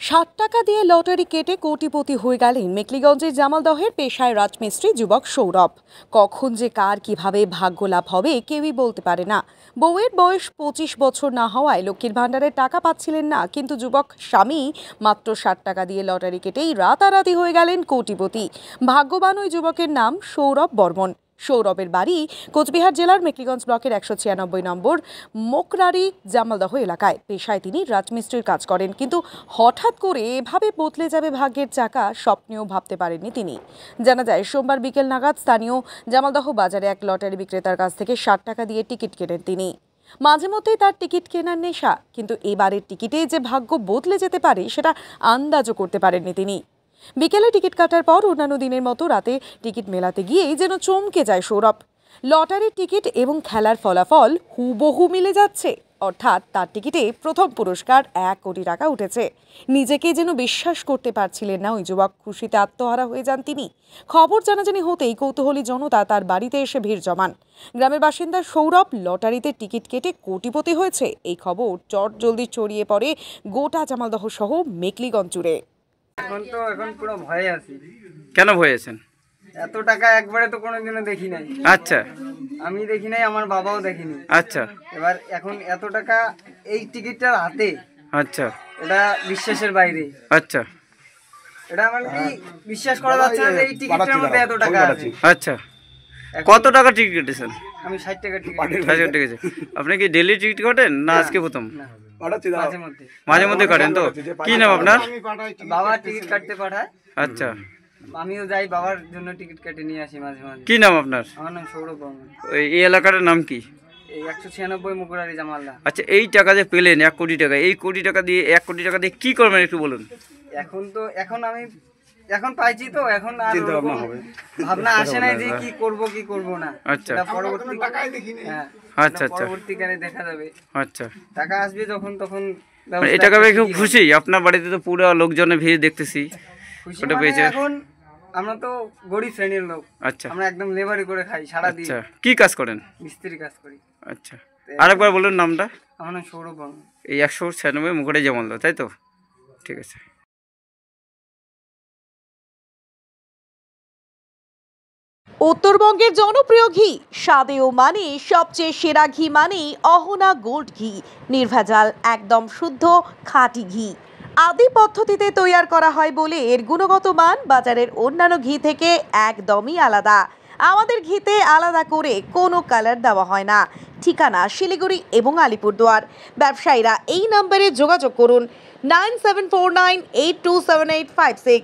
৬০ টাকা দিয়ে লটারি কেটে কোটিপতি হয়ে গেলেন মেখলিগঞ্জের জামালদহের পেশায় রাজমিস্ত্রি যুবক সৌরভ। কখন যে কার কিভাবে ভাগ্য লাভ হবে কেউই বলতে পারে না। বউয়ের বয়স ২৫ বছর না হওয়ায় লক্ষ্মীর ভাণ্ডারের টাকা পাচ্ছিলেন না, কিন্তু যুবক স্বামী মাত্র ৬০ টাকা দিয়ে লটারি কেটেই রাতারাতি হয়ে গেলেন কোটিপতি। ভাগ্যবান ওই যুবকের নাম সৌরভ বর্মন। সৌরভের বাড়ি কোচবিহার জেলার মেখলিগঞ্জ ব্লকের ১৯৬ নম্বর মোকরারি জামালদহ এলাকায়। পেশায় তিনি রাজমিস্ত্রির কাজ করেন, কিন্তু হঠাৎ করে এভাবে বদলে যাবে ভাগ্যের চাকা স্বপ্নেও ভাবতে পারেননি তিনি। জানা যায়, সোমবার বিকেল নাগাদ স্থানীয় জামালদহ বাজারে এক লটারি বিক্রেতার কাছ থেকে ৬০ টাকা দিয়ে টিকিট কেনেন তিনি। মাঝে মধ্যেই তার টিকিট কেনার নেশা, কিন্তু এবারের টিকিটে যে ভাগ্য বদলে যেতে পারে সেটা আন্দাজও করতে পারেননি তিনি। বিকেলে টিকিট কাটার পর অন্যান্য দিনের মতো রাতে টিকিট মেলাতে গিয়েই যেন চমকে যায় সৌরভ। লটারির টিকিট এবং খেলার ফলাফল হুবহু মিলে যাচ্ছে, অর্থাৎ তার টিকিটে প্রথম পুরস্কার ১ কোটি টাকা উঠেছে। নিজেকে যেন বিশ্বাস করতে পারছিলেন না ওই যুবক। খুশিতে আত্মহারা হয়ে যান তিনি। খবর জানাজানি হতেই কৌতূহলী জনতা তার বাড়িতে এসে ভিড় জমান। গ্রামের বাসিন্দা সৌরভ লটারিতে টিকিট কেটে কোটিপতি হয়েছে, এই খবর চটজলদি ছড়িয়ে পড়ে গোটা জামালদহ সহ মেখলিগঞ্জ জুড়ে। এখন পুরো ভয়ে আছি। কেন ভয়ে আছেন? এত টাকা একবারে তো কোনোদিনও দেখি নাই। আচ্ছা, আমি দেখি নাই, আমার বাবাও দেখেনি। আচ্ছা, এবার এখন এত টাকা এই টিকিটটার হাতে, আচ্ছা, এটা বিশ্বাসের বাইরে। আচ্ছা, এটা মানে কি বিশ্বাস করা যাচ্ছে না যে এই টিকিটের মধ্যে এত টাকা আছে। আচ্ছা, কত টাকা টিকিট কেটেছেন? আমি ৬০ টাকা টিকিট। ৬০ টাকা। আপনি কি ডেইলি টিকিট কাটেন না আজকে প্রথম? মাঝে মধ্যে কাটেন তো? কি নাম আপনার? বাবা টিকিট কাটতে পাঠায়। আচ্ছা, আমিও যাই, বাবার জন্য টিকিট কেটে নিয়ে আসি মাঝে মাঝে। কি নাম আপনার? আমার নাম সৌরভ বর্মন। এই এলাকার নাম কি? এই ১৯৬ মুকুরারি জামালদা। আচ্ছা, এই টাকা যে পেলেন ১ কোটি টাকা, এই কোটি টাকা দিয়ে 1 কোটি টাকা দিয়ে কি করবেন একটু বলুন। এখন আমি পাইছি তো, এখন আর ভাবনা আসে নাই যে কি করব না। আচ্ছা, পরবর্তীকালে দেখা যাবে। আচ্ছা, টাকা আসবে যখন তখন। এই টাকা পেয়ে খুব খুশি? আপনার বাড়িতে তো পুরো লোকজনের ভিড় দেখতেছি। ওটা পেয়েছে। এখন আমরা তো গরিব শ্রেণীর লোক। আচ্ছা, আমরা একদম লেবারি করে খাই সারাদিন। আচ্ছা, কি কাজ করেন? মিস্ত্রি কাজ করি। আচ্ছা, আরেকবার বলুন নামটা। আমার নাম সৌরভ বর্মন। এই ১৯৬ মুকুরারি জামালদহ, তাই তো? ঠিক আছে। উত্তরবঙ্গের জনপ্রিয় ঘি, স্বাদেও মানে সবচেয়ে সেরা ঘি মানে অহনা গোল্ড ঘি। নির্ভেজাল, একদম শুদ্ধ খাঁটি ঘি। আদি পদ্ধতিতে তৈরি করা হয় বলে এর গুণগত মান বাজারের অন্যান্য ঘি থেকে একদমই আলাদা। আমাদের ঘিতে আলাদা করে কোনো কালার দেওয়া হয় না। ঠিকানা শিলিগুড়ি এবং আলিপুরদুয়ার। ব্যবসায়ীরা এই নম্বরে যোগাযোগ করুন 9749827856।